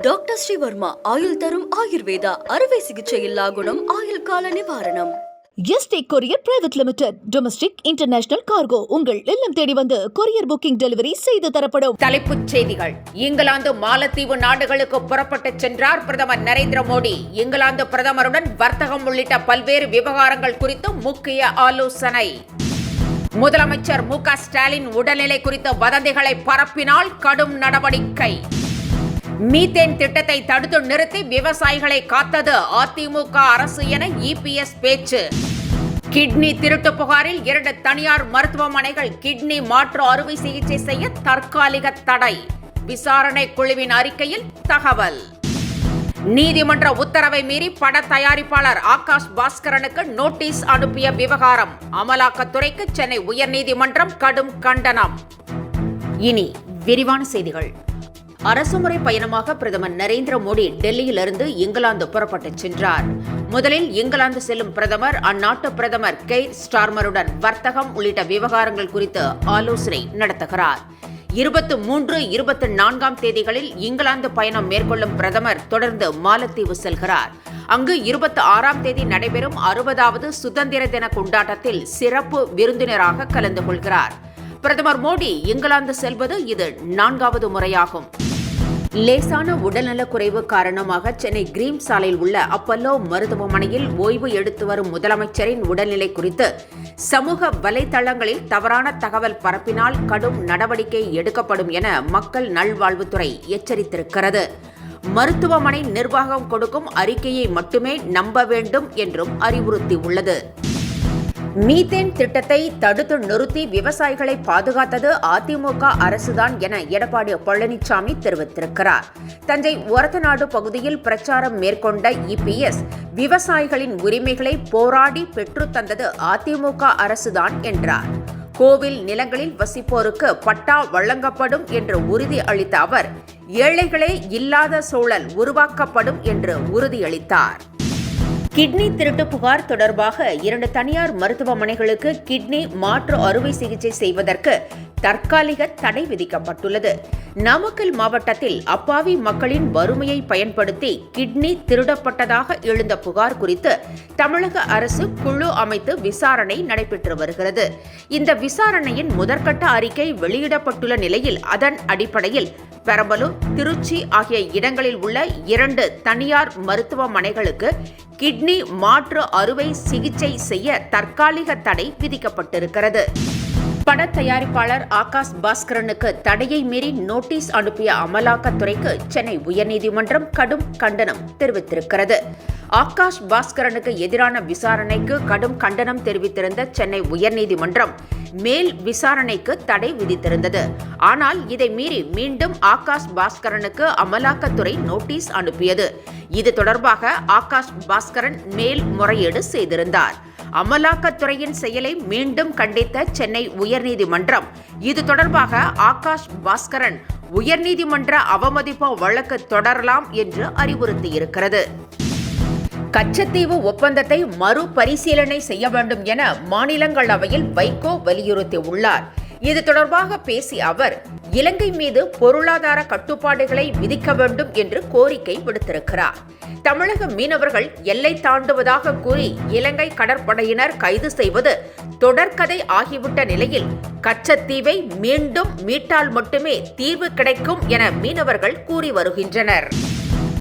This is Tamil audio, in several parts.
டாக்டர் ஸ்ரீவர்மா ஆயுள் தரும் ஆயுர்வேதா அறுவை சிகிச்சை இல்லா குணம் ஆயுள் கால நிவாரணம். Yesterday courier private limited. Domestic international cargo உங்கள் இல்லம் தேடி வந்து கொரியர் புக்கிங் டெலிவரி செய்து தரப்படும். தலைப்புச் செய்திகள். இங்கிலாந்து மாலத்தீவு நாடுகளுக்கு புறப்பட்டு சென்றார் பிரதமர் நரேந்திர மோடி. இங்கிலாந்து பிரதமருடன் வர்த்தகம் உள்ளிட்ட பல்வேறு விவகாரங்கள் குறித்து முக்கிய ஆலோசனை. முதலமைச்சர் மு.க. ஸ்டாலின் உடல்நிலை குறித்த வதந்திகளை பரப்பினால் கடும் நடவடிக்கை. மீத்தேன் திட்டத்தை தடுத்து நிறுத்தி விவசாயிகளை காத்தது அதிமுக அரசு என இபிஎஸ் பேச்சு. கிட்னி திருட்டு புகாரில் 2 தனியார் மருத்துவமனைகள் கிட்னி மாற்று அறுவை சிகிச்சை செய்ய தற்காலிக தடை. விசாரணை குழுவின் அறிக்கையில் தகவல். நீதிமன்ற உத்தரவை மீறி பட தயாரிப்பாளர் ஆகாஷ் பாஸ்கரனுக்கு நோட்டீஸ் அனுப்பிய விவகாரம். அமலாக்கத்துறைக்கு சென்னை உயர்நீதிமன்றம் கடும் கண்டனம். இனி விரிவான செய்திகள். அரசுமுறை பயணமாக பிரதமர் நரேந்திர மோடி டெல்லியிலிருந்து இங்கிலாந்து புறப்பட்டுச் சென்றார். முதலில் இங்கிலாந்து செல்லும் பிரதமர் அந்நாட்டு பிரதமர் கெய்ர் ஸ்டார்மருடன் வர்த்தகம் உள்ளிட்ட விவகாரங்கள் குறித்து ஆலோசனை நடத்துகிறார். 23, 24 தேதிகளில் இங்கிலாந்து பயணம் மேற்கொள்ளும் பிரதமர் தொடர்ந்து மாலத்தீவு செல்கிறார். அங்கு 26 தேதி நடைபெறும் 60வது சுதந்திர தின கொண்டாட்டத்தில் சிறப்பு விருந்தினராக கலந்து கொள்கிறார். பிரதமர் மோடி இங்கிலாந்து செல்வது இது 4வது முறையாகும். லேசான உடல்நலக்குறைவு காரணமாக சென்னை கிரீம் சாலையில் உள்ள அப்பல்லோ மருத்துவமனையில் ஓய்வு எடுத்து வரும் முதலமைச்சரின் உடல்நிலை குறித்து சமூக வலைதளங்களில் தவறான தகவல் பரப்பினால் கடும் நடவடிக்கை எடுக்கப்படும் என மக்கள் நல்வாழ்வுத்துறை எச்சரித்திருக்கிறது. மருத்துவமனை நிர்வாகம் கொடுக்கும் அறிக்கையை மட்டுமே நம்ப வேண்டும் என்றும் அறிவுறுத்தியுள்ளது. மீத்தேன் திட்டத்தை தடுத்து நிறுத்தி விவசாயிகளை பாதுகாத்தது அதிமுக அரசுதான் என எடப்பாடி பழனிசாமி தெரிவித்திருக்கிறார். தஞ்சை ஒரத்தநாடு பகுதியில் பிரச்சாரம் மேற்கொண்ட இபிஎஸ் விவசாயிகளின் உரிமைகளை போராடி பெற்றுத்தந்தது அதிமுக அரசுதான் என்றார். கோவில் நிலங்களில் வசிப்போருக்கு பட்டா வழங்கப்படும் என்று உறுதி அளித்த அவர் ஏழைகளே இல்லாத சூழல் உருவாக்கப்படும் என்று உறுதியளித்தார். கிட்னி திருட்டு புகார் தொடர்பாக 2 தனியார் மருத்துவமனைகளுக்கு கிட்னி மாற்று அறுவை சிகிச்சை செய்வதற்கு தற்காலிக தடை விதிக்கப்பட்டுள்ளது. நாமக்கல் மாவட்டத்தில் அப்பாவி மக்களின் வறுமையை பயன்படுத்தி கிட்னி திருடப்பட்டதாக எழுந்த புகார் குறித்து தமிழக அரசு குழு அமைத்து விசாரணை நடைபெற்று வருகிறது. இந்த விசாரணையின் முதற்கட்ட அறிக்கை வெளியிடப்பட்டுள்ள நிலையில் அதன் அடிப்படையில் பெரம்பலூர், திருச்சி ஆகிய இடங்களில் உள்ள 2 தனியார் மருத்துவமனைகளுக்கு கிட்னி மாற்று அறுவை சிகிச்சை செய்ய தற்காலிக தடை விதிக்கப்பட்டிருக்கிறது. பட தயாரிப்பாளர் ஆகாஷ் பாஸ்கரனுக்கு தடையை மீறி நோட்டீஸ் அனுப்பிய அமலாக்கத்துறைக்கு சென்னை உயர்நீதிமன்றம் கடும் கண்டனம் தெரிவித்திருக்கிறது. ஆகாஷ் பாஸ்கரனுக்கு எதிரான விசாரணைக்கு கடும் கண்டனம் தெரிவித்திருந்த சென்னை உயர்நீதிமன்றம் மேல் விசாரணைக்கு தடை விதித்திருந்தது. ஆனால் இதை மீறி மீண்டும் ஆகாஷ் பாஸ்கரனுக்கு அமலாக்கத்துறை நோட்டீஸ் அனுப்பியது. இது தொடர்பாக ஆகாஷ் பாஸ்கரன் மேல் முறையீடு செய்திருந்தார். அமலாக்கத்துறையின் செயலை மீண்டும் கண்டித்த சென்னை உயர்நீதிமன்றம் இது தொடர்பாக ஆகாஷ் பாஸ்கரன் உயர்நீதிமன்ற அவமதிப்பு வழக்கு தொடரலாம் என்று அறிவுறுத்தியிருக்கிறது. கச்சத்தீவு ஒப்பந்தத்தை மறுபரிசீலனை செய்ய வேண்டும் என மாநிலங்களவையில் வைகோ வலியுறுத்தியுள்ளார். இது தொடர்பாக பேசிய அவர் இலங்கை மீது பொருளாதார கட்டுப்பாடுகளை விதிக்க வேண்டும் என்று கோரிக்கை விடுத்திருக்கிறார். தமிழக மீனவர்கள் எல்லை தாண்டுவதாக கூறி இலங்கை கடற்படையினர் கைது செய்வது தொடர்கதை ஆகிவிட்ட நிலையில் கச்சத்தீவை மீண்டும் மீட்டால் மட்டுமே தீர்வு கிடைக்கும் என மீனவர்கள் கூறி வருகின்றனர்.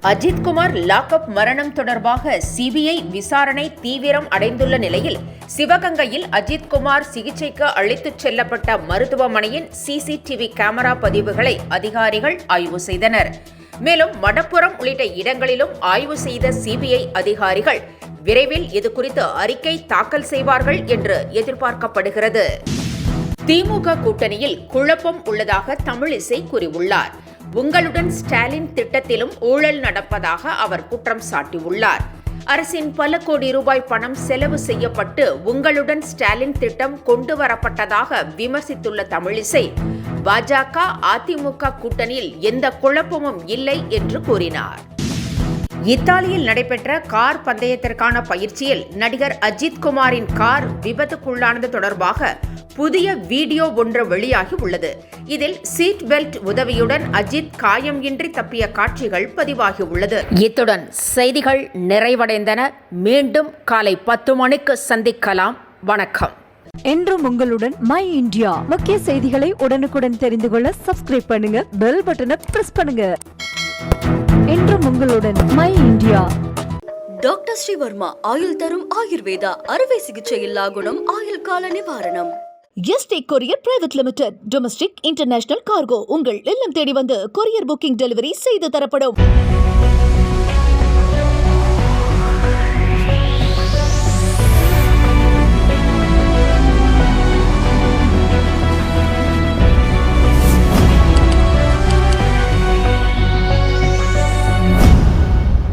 அஜித்குமார் லாக்அப் மரணம் தொடர்பாக சிபிஐ விசாரணை தீவிரம் அடைந்துள்ள நிலையில் சிவகங்கையில் அஜித்குமார் சிகிச்சைக்கு அழைத்துச் செல்லப்பட்ட மருத்துவமனையின் சிசிடிவி கேமரா பதிவுகளை அதிகாரிகள் ஆய்வு செய்தனர். மேலும் மடப்புறம் உள்ளிட்ட இடங்களிலும் ஆய்வு செய்த சிபிஐ அதிகாரிகள் விரைவில் இதுகுறித்து அறிக்கை தாக்கல் செய்வார்கள் என்று எதிர்பார்க்கப்படுகிறது. திமுக கூட்டணியில் குழப்பம் உள்ளதாக தமிழிசை கூறியுள்ளார். உங்களுடன் ஸ்டாலின் திட்டத்திலும் ஊழல் நடப்பதாக அவர் குற்றம் சாட்டியுள்ளார். அரசின் பல கோடி ரூபாய் பணம் செலவு செய்யப்பட்டு உங்களுடன் ஸ்டாலின் திட்டம் கொண்டு வரப்பட்டதாக விமர்சித்துள்ள தமிழிசை பாஜக அதிமுக கூட்டணியில் எந்த குழப்பமும் இல்லை என்று கூறினார். இத்தாலியில் நடைபெற்ற கார் பந்தயத்திற்கான பயிற்சியில் நடிகர் அஜித்குமாரின் கார் விபத்துக்குள்ளானது தொடர்பாக புதிய வீடியோ ஒன்று வெளியாகி உள்ளது. இதில் சீட் பெல்ட் உதவியுடன் அஜித் காயம் இன்றி தப்பிய காட்சிகள் பதிவாகி உள்ளது. இத்துடன் செய்திகள் நிறைவடைந்தன. மீண்டும் காலை 10 மணிக்கு சந்திக்கலாம். வணக்கம். என்றும் உங்களுடன் மை இந்தியா. முக்கிய செய்திகளை உடனுக்குடன் தெரிந்து கொள்ள சப்ஸ்கிரைப் பண்ணுங்க, பெல் பட்டனை பிரஸ் பண்ணுங்க. என்றும் உங்களுடன் மை இந்தியா. டாக்டர் ஸ்ரீவர்மா ஆயுள் தரும் ஆயுர்வேதா அறுவை சிகிச்சை இல்லா குணம் ஆயுள் கால நிவாரணம். Yesterday courier private limited domestic international cargo உங்கள் இல்லம் தேடி வந்து கொரியர் புக்கிங் டெலிவரி செய்து தரப்படும்.